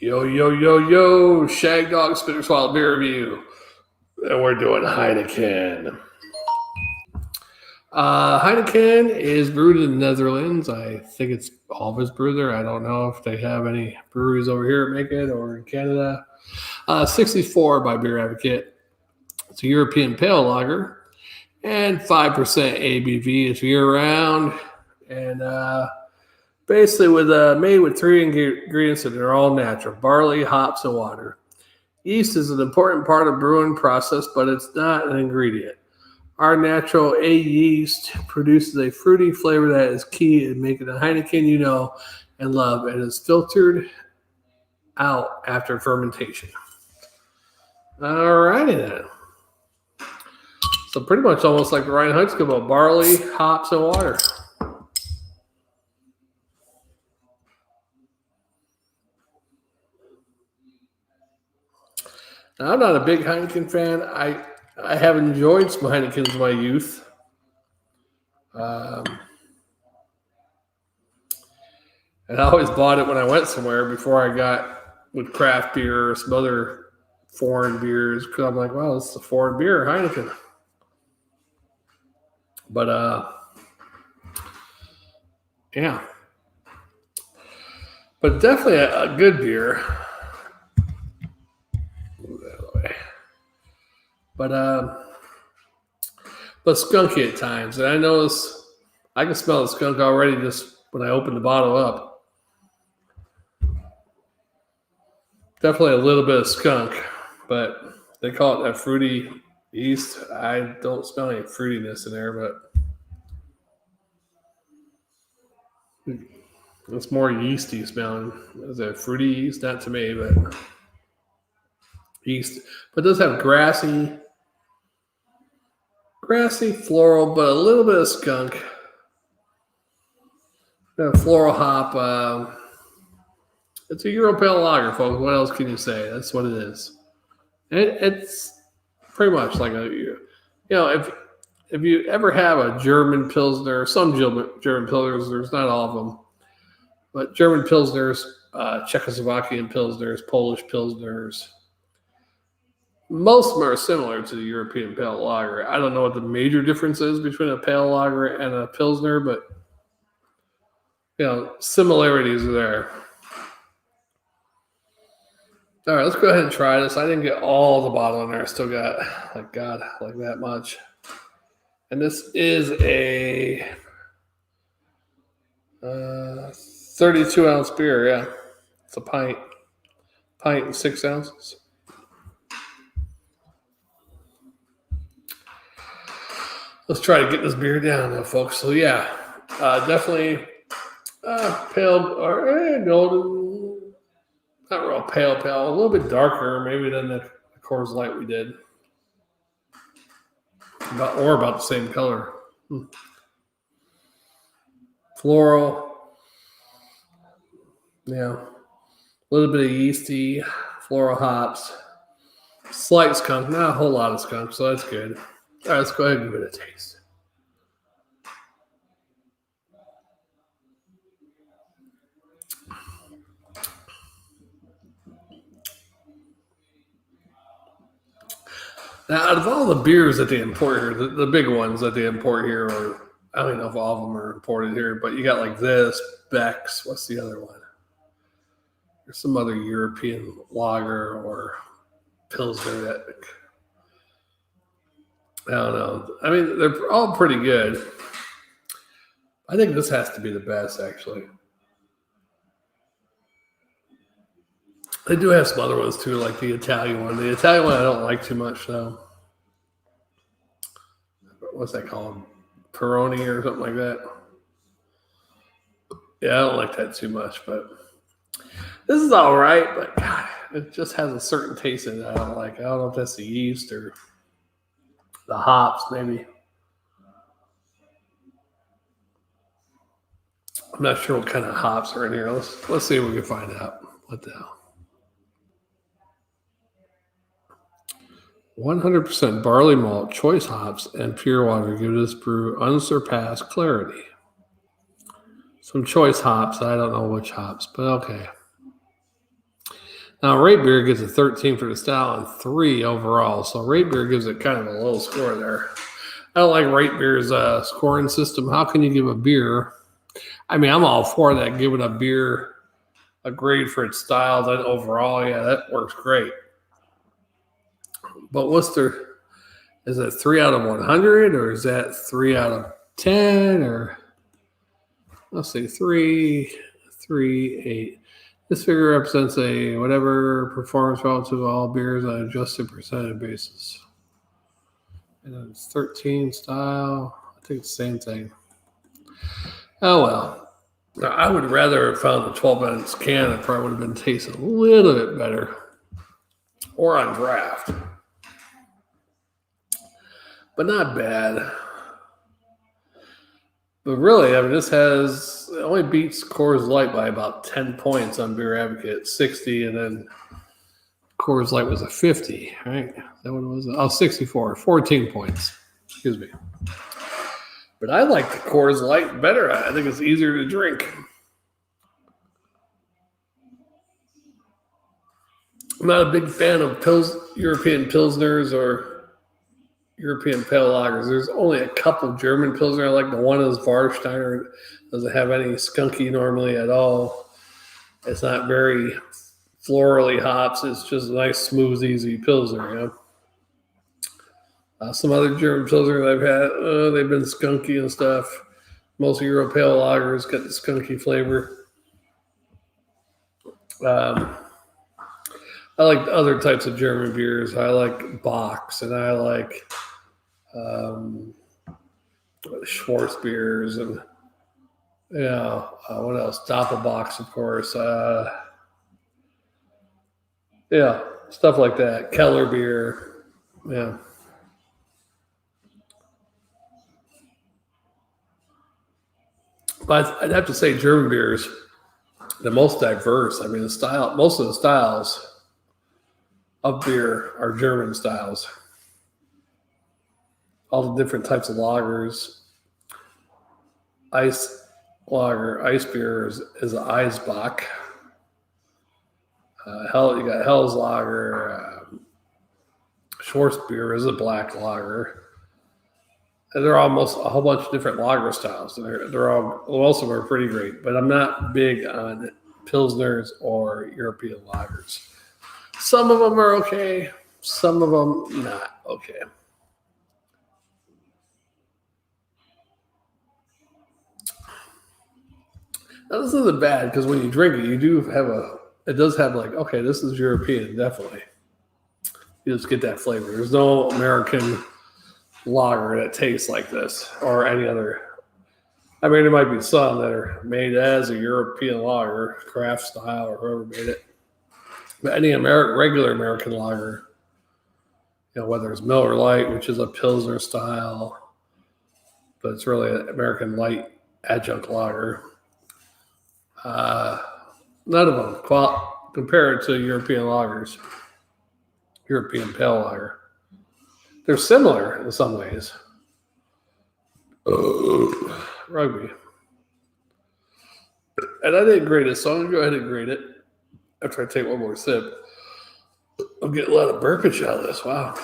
Yo, Shagdog Spinner's Wild Beer Review. And we're doing Heineken. Heineken is brewed in the Netherlands. I think it's always brewed there. I don't know if they have any breweries over here that make it or in Canada. 64 by Beer Advocate. It's a European pale lager and 5% ABV. It's year round and basically made with three ingredients that are all natural: barley, hops, and water. Yeast is an important part of brewing process, but it's not an ingredient. Our natural A yeast produces a fruity flavor that is key in making the Heineken you know and love, and is filtered out after fermentation. Alrighty then. So pretty much almost like the Ryan Hunt's about barley, hops, and water. Now, I'm not a big Heineken fan. I have enjoyed some Heinekens in my youth. And I always bought it when I went somewhere before I got with craft beer or some other foreign beers, because I'm like, wow, this is a foreign beer, Heineken. But yeah. But definitely a good beer. Move that away. But skunky at times. And I notice I can smell the skunk already just when I open the bottle up. Definitely a little bit of skunk, but they call it that fruity yeast. I don't smell any fruitiness in there, but it's more yeasty smelling. Is it fruity yeast? Not to me, but yeast. But it does have grassy, floral, but a little bit of skunk. Floral hop. It's a Euro Pale Lager, folks. What else can you say? That's what it is. It's pretty much like if you ever have a German Pilsner, some German Pilsners, not all of them, but German Pilsners, Czechoslovakian Pilsners, Polish Pilsners, most of them are similar to the European Pale Lager. I don't know what the major difference is between a Pale Lager and a Pilsner, but similarities are there. All right, let's go ahead and try this. I didn't get all the bottle in there. I still got, like that much. And this is a 32-ounce beer, yeah. It's a pint and 6 ounces. Let's try to get this beer down though, folks. So yeah, definitely pale or golden. Not real pale, a little bit darker maybe than the Coors Light we did. About the same color. Floral. Yeah. A little bit of yeasty, floral hops. Slight skunk, not a whole lot of skunk, so that's good. All right, let's go ahead and give it a taste. Now, out of all the beers that they import here, the big ones that they import here, or I don't know if all of them are imported here, but you got like this, Beck's. What's the other one? There's some other European lager or Pilsner that I don't know. I mean, they're all pretty good. I think this has to be the best, actually. They do have some other ones too, like the Italian one. The Italian one I don't like too much, though. What's that called? Peroni or something like that. Yeah, I don't like that too much, but this is all right. But God, it just has a certain taste in it I don't like. I don't know if that's the yeast or the hops, maybe. I'm not sure what kind of hops are in here. Let's see if we can find out. What the hell? 100% barley malt, choice hops, and pure water give this brew unsurpassed clarity. Some choice hops. I don't know which hops, but okay. Now, Rate Beer gives it 13 for the style and 3 overall. So Rate Beer gives it kind of a low score there. I don't like Rate Beer's scoring system. How can you give a beer? I mean, I'm all for that, giving a beer a grade for its style, then overall, yeah, that works great. But what's their, is it 3 out of 100 or is that 3 out of 10 or let's see, 8. This figure represents a whatever performance relative to all beers on an adjusted percentage basis. And then it's 13 style. I think it's the same thing. Oh, well. Now, I would rather have found the 12-ounce can. It probably would have been tasting a little bit better. Or on draft. But not bad. But really, I mean, this it only beats Coors Light by about 10 points on Beer Advocate, 60, and then Coors Light was a 50, right? Is that what it was? Oh, 64, 14 points. Excuse me. But I like the Coors Light better. I think it's easier to drink. I'm not a big fan of European Pilsners or European Pale Lagers. There's only a couple German Pilsner I like. The one is Warsteiner. Doesn't have any skunky normally at all. It's not very florally hops. It's just a nice, smooth, easy Pilsner, you know. Some other German Pilsner I've had, they've been skunky and stuff. Most of Euro Pale Lagers got the skunky flavor. I like other types of German beers. I like Bock's and I like Schwarz beers and what else? Doppelbocks, of course. Stuff like that. Keller beer. Yeah. But I'd have to say German beers, the most diverse. I mean, most of the styles of beer are German styles. All the different types of lagers. Ice beer is an Eisbock. You got Hell's Lager. Schwarz beer is a black lager. And they're almost a whole bunch of different lager styles. Most of them are pretty great, but I'm not big on Pilsners or European lagers. Some of them are okay. Some of them not okay. Now, this isn't bad because when you drink it, it does have like, okay, this is European, definitely. You just get that flavor. There's no American lager that tastes like this or any other. I mean, there might be some that are made as a European lager, craft style, or whoever made it. But any regular American lager, whether it's Miller Lite, which is a Pilsner style, but it's really an American light adjunct lager. None of them compared to European lagers, European pale lager. They're similar in some ways. Rugby. And I didn't grade it, so I'm going to go ahead and grade it after I take one more sip. I'm getting a lot of burpage out of this. Wow.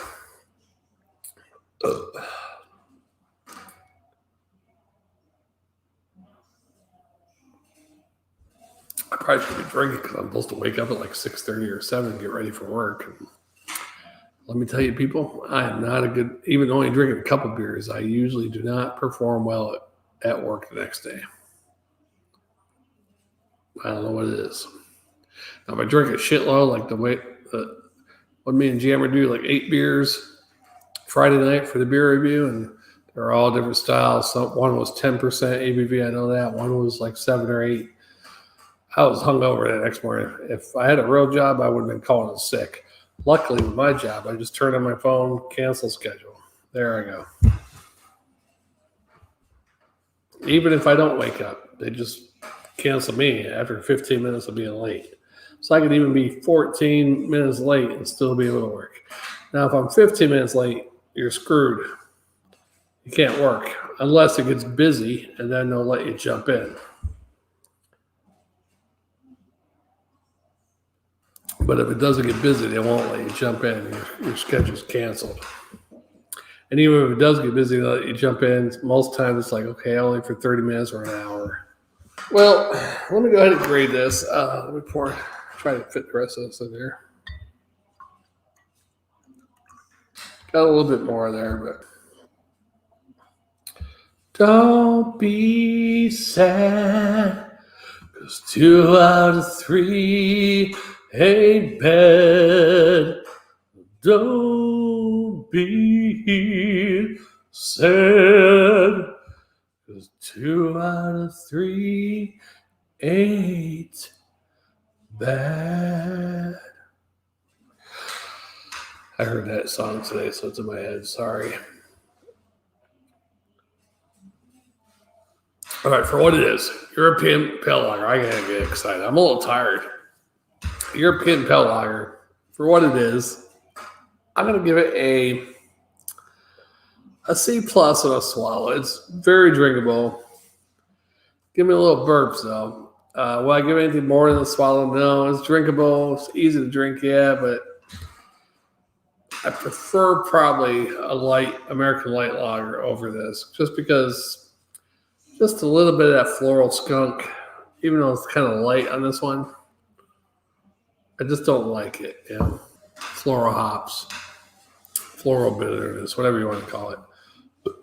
I probably should be drinking because I'm supposed to wake up at like 6:30 or 7 and get ready for work. And let me tell you, people, I am not even only drinking a couple beers, I usually do not perform well at work the next day. I don't know what it is. Now, if I drink a shitload, like what me and Jammer do, like 8 beers Friday night for the beer review, and they're all different styles. One was 10% ABV, I know that. One was like 7 or 8. I was hungover that next morning. If I had a real job, I would have been calling it sick. Luckily, with my job, I just turn on my phone, cancel schedule. There I go. Even if I don't wake up, they just cancel me after 15 minutes of being late. So I could even be 14 minutes late and still be able to work. Now, if I'm 15 minutes late, you're screwed. You can't work unless it gets busy, and then they'll let you jump in. But if it doesn't get busy, they won't let you jump in. Your schedule's canceled. And even if it does get busy, they'll let you jump in. Most times it's like, okay, only for 30 minutes or an hour. Well, let me go ahead and grade this. Let me try to fit the rest of this in there. Got a little bit more there, but don't be sad, 'cause 2 out of 3 ain't bad. Don't be sad, 'cause 2 out of 3 ain't bad. I heard that song today, so it's in my head. Sorry. All right, for what it is, European Pale Lager. I gotta get excited. I'm a little tired. European Pale Lager. For what it is, I'm gonna give it a C plus on a swallow. It's very drinkable. Give me a little burps though. Will I give anything more than a swallow? No. It's drinkable. It's easy to drink, yeah, but I prefer probably a light American light lager over this, just because just a little bit of that floral skunk, even though it's kind of light on this one. I just don't like it. Floral hops, floral bitterness, whatever you want to call it.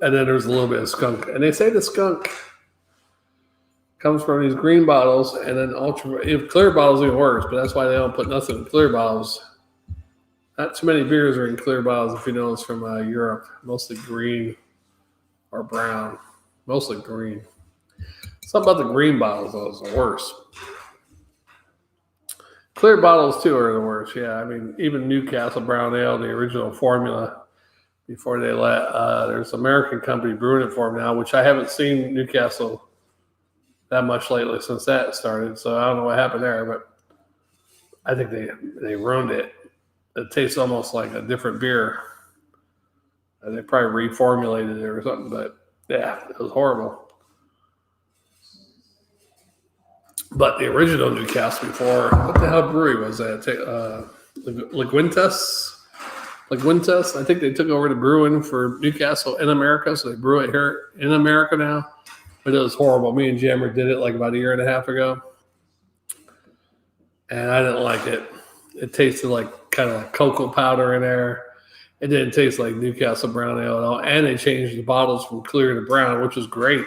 And then there's a little bit of skunk. And they say the skunk comes from these green bottles, and then clear bottles even worse, but that's why they don't put nothing in clear bottles. Not too many beers are in clear bottles, if you know it's from Europe. Mostly green or brown. Mostly green. Something about the green bottles, though, is the worst. Clear bottles, too, are the worst. Yeah, I mean, even Newcastle Brown Ale, the original formula, before they there's an American company brewing it for them now, which I haven't seen Newcastle that much lately since that started. So I don't know what happened there, but I think they ruined it. It tastes almost like a different beer. And they probably reformulated it or something, but yeah, it was horrible. But the original Newcastle before, what the hell brewery was that? Liguentas. I think they took over the brewing for Newcastle in America, so they brew it here in America now. But it was horrible. Me and Jammer did it like about a year and a half ago. And I didn't like it. It tasted like kind of like cocoa powder in there. It didn't taste like Newcastle Brown Ale at all. And they changed the bottles from clear to brown, which was great.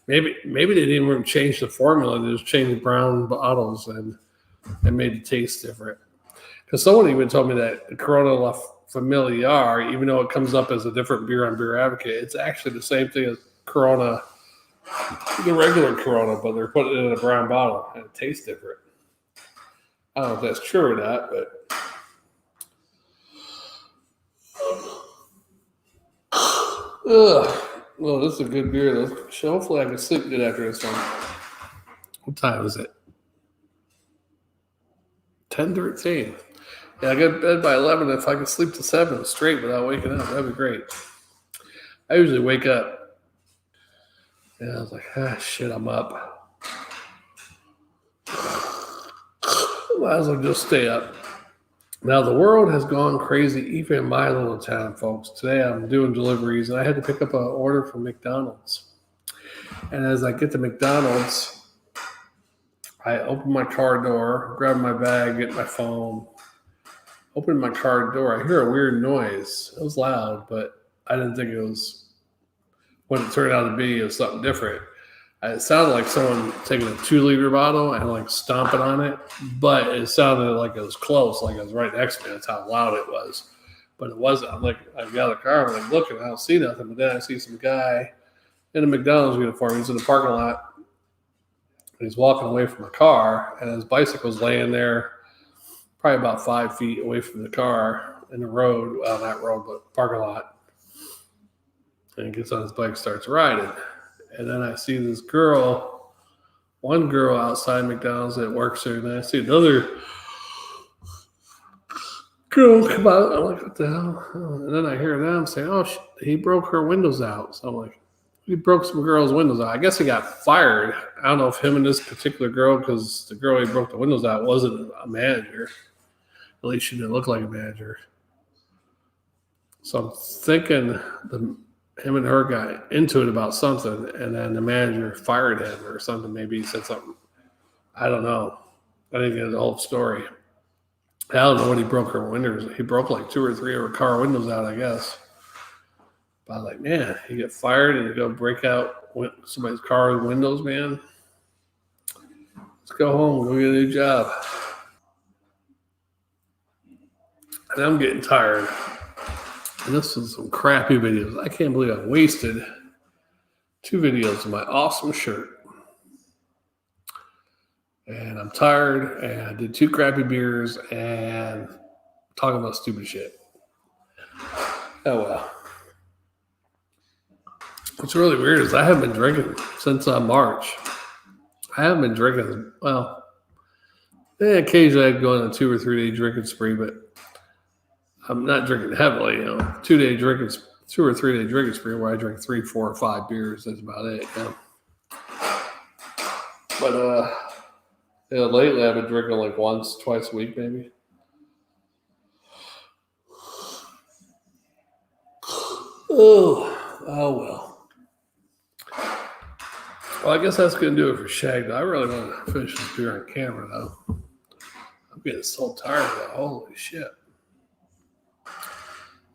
Maybe they didn't even change the formula. They just changed the brown bottles and made the taste different. Because someone even told me that Corona La Familiar, even though it comes up as a different beer on Beer Advocate, it's actually the same thing as Corona, the regular Corona, but they're putting it in a brown bottle and it tastes different. I don't know if that's true or not, but well, this is a good beer though. So hopefully I can sleep good after this one. What time is it? 10:13. Yeah, I get to bed by 11. If I could sleep to 7 straight without waking up, that'd be great. I usually wake up. And I was like, shit, I'm up. Might as well just stay up. Now, the world has gone crazy, even in my little town, folks. Today I'm doing deliveries, and I had to pick up an order from McDonald's. And as I get to McDonald's, I open my car door, grab my bag, get my phone, open my car door. I hear a weird noise. It was loud, but I didn't think it was what it turned out to be. It was something different. It sounded like someone taking a 2-liter bottle and like stomping on it, but it sounded like it was close, like it was right next to me. That's how loud it was. But it wasn't. I'm like, I got out of the car, I'm like looking, I don't see nothing. But then I see some guy in a McDonald's uniform. He's in the parking lot. And he's walking away from the car, and his bicycle's laying there probably about 5 feet away from the car in the road. Well, not road, but parking lot. And he gets on his bike, starts riding. And then I see this girl, one girl outside McDonald's that works there, and then I see another girl come out. I'm like, what the hell? And then I hear them say, he broke her windows out. So I'm like, he broke some girl's windows out. I guess he got fired. I don't know if him and this particular girl, because the girl he broke the windows out wasn't a manager. At least she didn't look like a manager. So I'm thinking him and her got into it about something, and then the manager fired him or something. Maybe he said something. I don't know. I didn't get the whole story. I don't know when he broke her windows. He broke like 2 or 3 of her car windows out, I guess. But I was like, man, you get fired and you go break out somebody's car windows, man. Let's go home, go get a new job. And I'm getting tired. And this is some crappy videos. I can't believe I wasted 2 videos of my awesome shirt. And I'm tired, and I did 2 crappy beers and talking about stupid shit. Oh well. What's really weird is I haven't been drinking since March. I haven't been drinking. Well, occasionally I'd go on a 2 or 3 day drinking spree, but I'm not drinking heavily. 2 or 3 day drinking spree where I drink 3, 4, or 5 beers. That's about it. But lately I've been drinking like once, twice a week, maybe. Oh well. Well, I guess that's going to do it for Shagdog. I really want to finish this beer on camera, though. I'm getting so tired of that. Holy shit.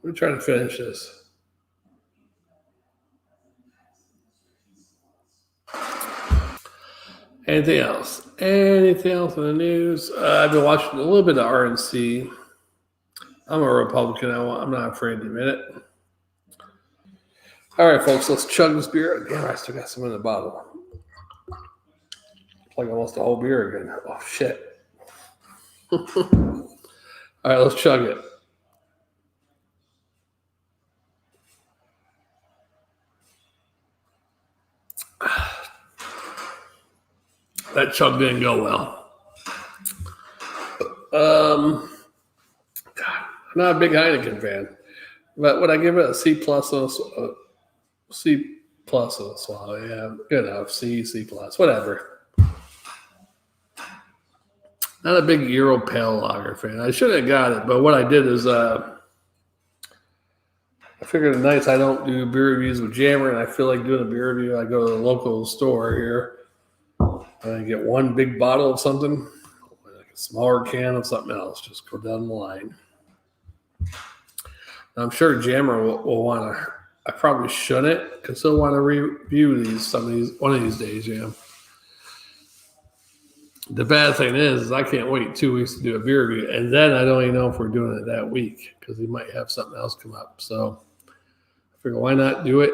We're trying to finish this. Anything else? Anything else in the news? I've been watching a little bit of RNC. I'm a Republican. I'm not afraid to admit it. All right, folks, let's chug this beer. Damn, I still got some in the bottle. It's like almost a whole beer again. Oh, shit. All right, let's chug it. That chug didn't go well. God, I'm not a big Heineken fan, but would I give it a C plus? C plus on the swallow, yeah, good enough. C plus, whatever. Not a big Euro Pale Lager fan. I should have got it, but what I did is I figured the nights I don't do beer reviews with Jammer, and I feel like doing a beer review, I go to the local store here and I get one big bottle of something, like a smaller can of something else. Just go down the line. I'm sure Jammer will want to. I probably shouldn't, because he'll want to review one of these days. Yeah. The bad thing is I can't wait 2 weeks to do a beer review, and then I don't even know if we're doing it that week because he might have something else come up. So I figure, why not do it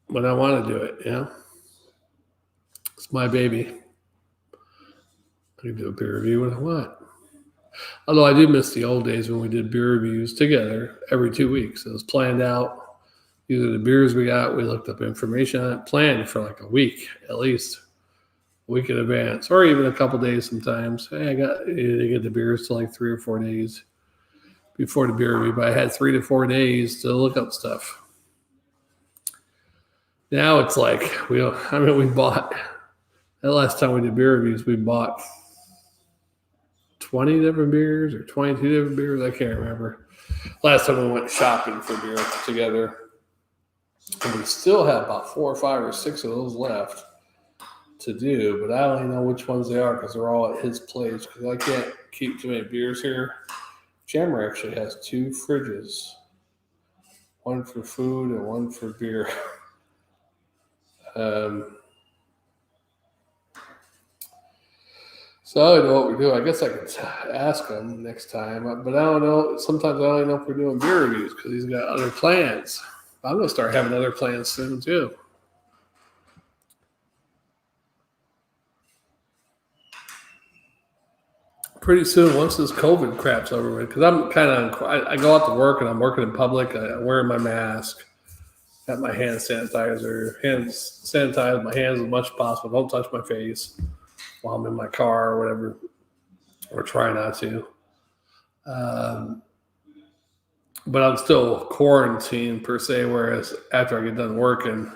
when I want to do it? It's my baby. I can do a beer review when I want. Although I do miss the old days when we did beer reviews together every 2 weeks. It was planned out. Either the beers we got, we looked up information on it, planned for like a week, at least a week in advance, or even a couple days sometimes. Hey, they get the beers to like 3 or 4 days before the beer review, but I had 3 to 4 days to look up stuff. Now it's like, we bought, that last time we did beer reviews, we bought 20 different beers or 22 different beers. I can't remember. Last time we went shopping for beer together. And we still have about 4 or 5 or 6 of those left to do, but I don't even know which ones they are because they're all at his place because I can't keep too many beers here. Jammer actually has 2 fridges, one for food and one for beer. So I don't know what we do. I guess I could ask him next time, but I don't know. Sometimes I don't even know if we're doing beer reviews because he's got other plans. I'm going to start having other plans soon, too. Pretty soon, once this COVID crap's over with, because I'm kind of, I go out to work and I'm working in public. I'm wearing my mask, got my hand sanitizer, sanitize my hands as much as possible. Don't touch my face while I'm in my car or whatever, or try not to. But I'm still quarantined per se, whereas after I get done working,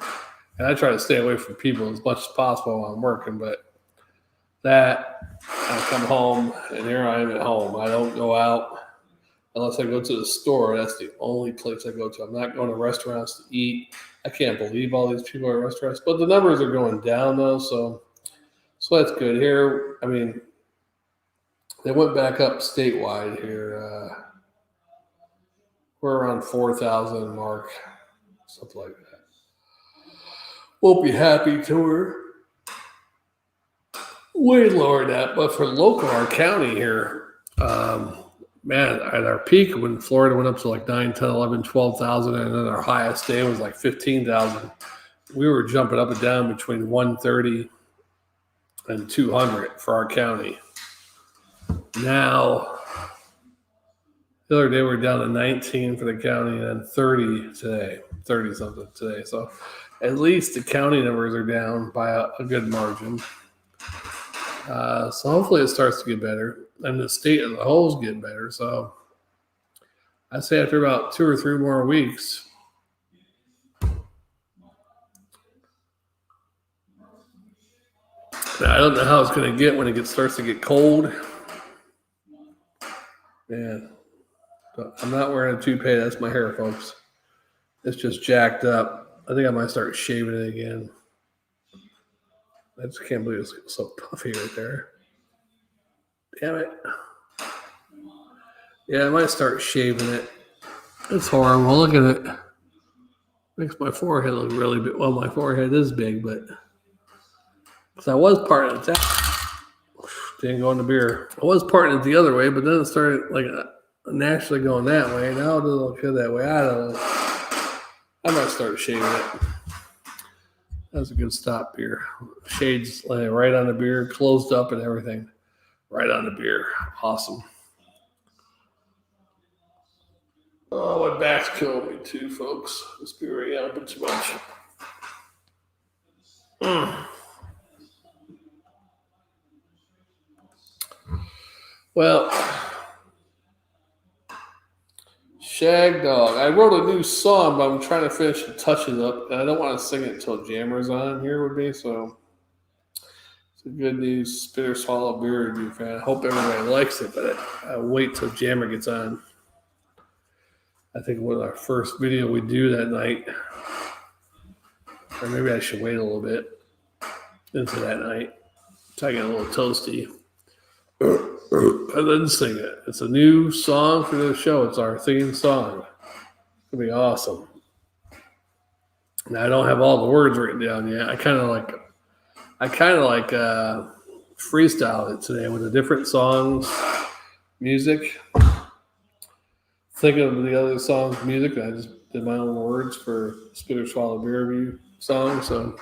and I try to stay away from people as much as possible while I'm working, but That I come home and here I am at home. I don't go out unless I go to the store. That's the only place I go to. I'm not going to restaurants to eat. I can't believe all these people at restaurants, but the numbers are going down though, so that's good. Here, I mean, they went back up statewide here. We're around 4,000 mark, something like that. Won't be happy till we're way lower than that, but for local, our county here, man, at our peak when Florida went up to like 9, 10, 11, 12,000, and then our highest day was like 15,000. We were jumping up and down between 130 and 200 for our county. Now, the other day we were down to 19 for the county and 30 today, 30 something today. So at least the county numbers are down by a good margin. So hopefully it starts to get better, and the state as a whole is getting better. So I say after about 2 or 3 more weeks, I don't know how it's going to get when it starts to get cold. Man, I'm not wearing a toupee. That's my hair, folks. It's just jacked up. I think I might start shaving it again. I just can't believe it's so puffy right there. Damn it. Yeah, I might start shaving it. It's horrible. Look at it. Makes my forehead look really big. Well, my forehead is big, but because I was parting it that. Didn't go in the beer. I was parting it the other way, but then it started like naturally going that way. Now it doesn't look good that way. I don't know. I might start shaving it. That's a good stop beer. Shades right on the beer, closed up and everything. Right on the beer. Awesome. Oh, my back's killing me too, folks. This beer ain't helping too much. Well, Shagdog. I wrote a new song, but I'm trying to finish the touches up, and I don't want to sing it until Jammer's on here with me, so it's a good news Spitter Swallow beer review fan. I hope everybody likes it, but I'll wait till Jammer gets on. I think it was our first video we do that night. Or maybe I should wait a little bit into that night until I get a little toasty. And then sing it. It's a new song for the show. It's our theme song. It'll be awesome. Now I don't have all the words written down yet. I kind of like freestyle it today with the different songs, music. Thinking of the other songs, music. I just did my own words for Spitter Swallow Beer Review song, so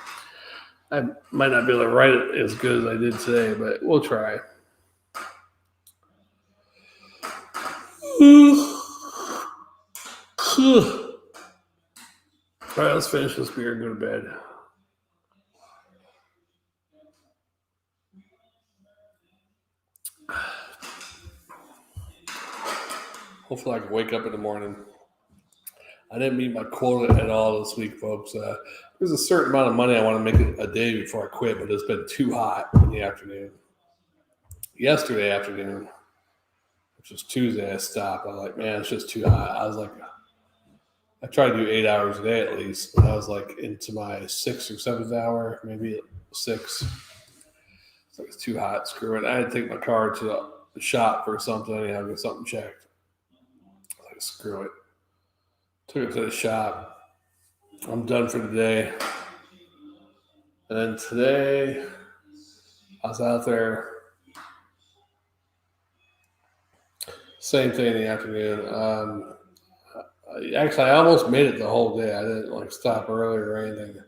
I might not be able to write it as good as I did today, but we'll try. All right, let's finish this beer and go to bed. Hopefully I can wake up in the morning. I didn't meet my quota at all this week, folks. There's a certain amount of money I want to make a day before I quit, but it's been too hot in the afternoon. Yesterday afternoon, which was Tuesday, I stopped. I was like, man, it's just too hot. I was like, I try to do 8 hours a day at least. But I was like into my 6th or 7th hour, maybe 6. It's like, it's too hot. Screw it. I had to take my car to the shop for something. I had to get something checked. I was like, screw it. Took it to the shop. I'm done for the day. And then today, I was out there. Same thing in the afternoon. Actually, I almost made it the whole day. I didn't stop early or anything.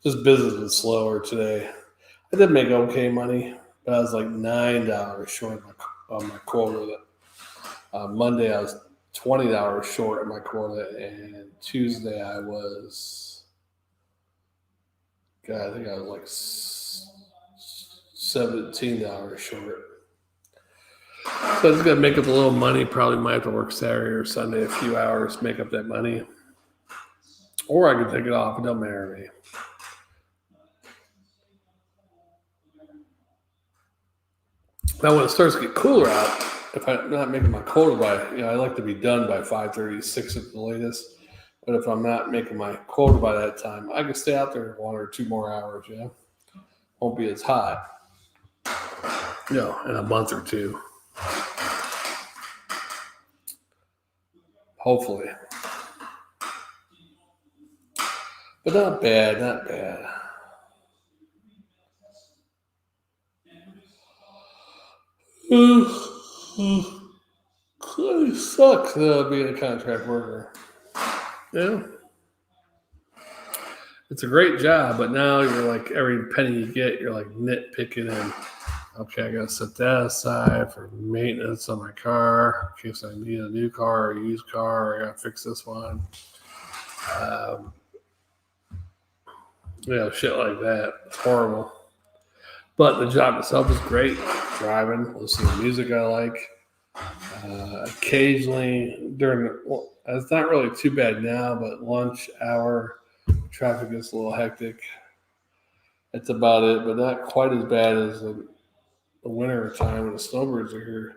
Just business was slower today. I did make okay money, but I was like $9 short on my quota. Monday, I was $20 short of my quota, and Tuesday I was, I think I was like $17 short. So I just got to make up a little money. Probably might have to work Saturday or Sunday a few hours, make up that money. Or I can take it off. It don't matter to me. Now, when it starts to get cooler out, if I'm not making my quota by, I like to be done by 5:30, 6 at the latest. But if I'm not making my quota by that time, I can stay out there 1 or 2 more hours. Won't be as hot, in a month or two. Hopefully. But not bad, not bad. It sucks being a contract worker. Yeah. It's a great job, but now you're like every penny you get, you're like nitpicking and okay, I gotta set that aside for maintenance on my car in case I need a new car or a used car, or I gotta fix this one. Shit like that. It's horrible. But the job itself is great. Driving, listening to music I like. Occasionally it's not really too bad now, but lunch hour, traffic gets a little hectic. That's about it, but not quite as bad as the winter time when the snowbirds are here,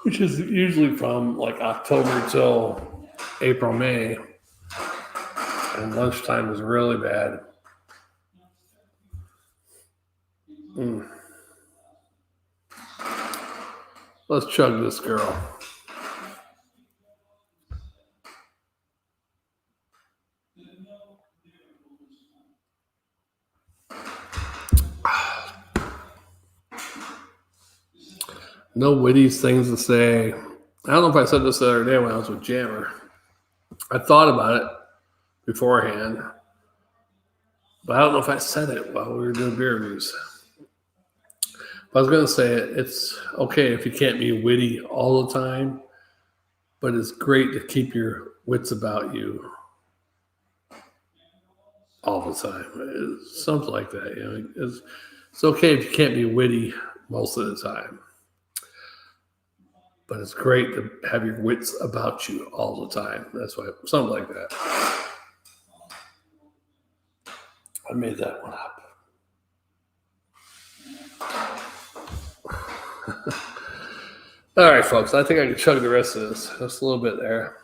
which is usually from like October till April, May, and lunchtime is really bad. Let's chug this girl. No witty things to say. I don't know if I said this the other day when I was with Jammer. I thought about it beforehand, but I don't know if I said it while we were doing beer reviews. I was going to say it's okay if you can't be witty all the time, but it's great to keep your wits about you all the time. It's something like that. It's okay if you can't be witty most of the time, but it's great to have your wits about you all the time. That's why something like that. I made that one up. All right, folks. I think I can chug the rest of this. Just a little bit there.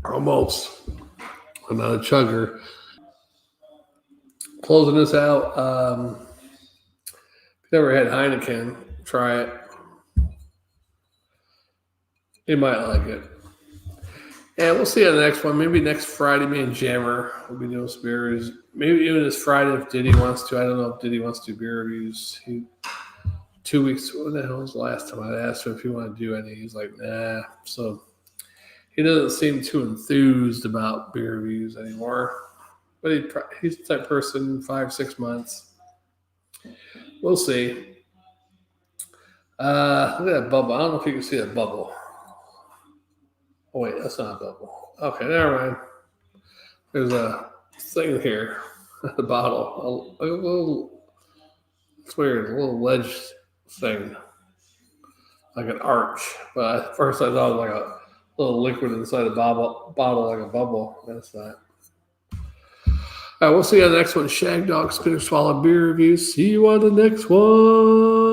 Almost. Another chugger. Closing this out. If you never had Heineken, try it. You might like it. And we'll see you on the next one. Maybe next Friday, me and Jammer will be doing some beer reviews. Maybe even this Friday if Diddy wants to. I don't know if Diddy wants to do beer reviews. 2 weeks. What the hell was the last time I asked him if he wanted to do any? He's like, nah. So he doesn't seem too enthused about beer reviews anymore. But he's the type of person, 5-6 months. We'll see. Look at that bubble. I don't know if you can see that bubble. Oh, wait, that's not a bubble. Okay, never mind. There's a thing here at the bottle. A little, it's weird, a little ledge thing. Like an arch. But at first I thought it was like a little liquid inside a bottle like a bubble. That's not. All right, we'll see you on the next one. Shagdog Spinner Swallow Beer Review. See you on the next one.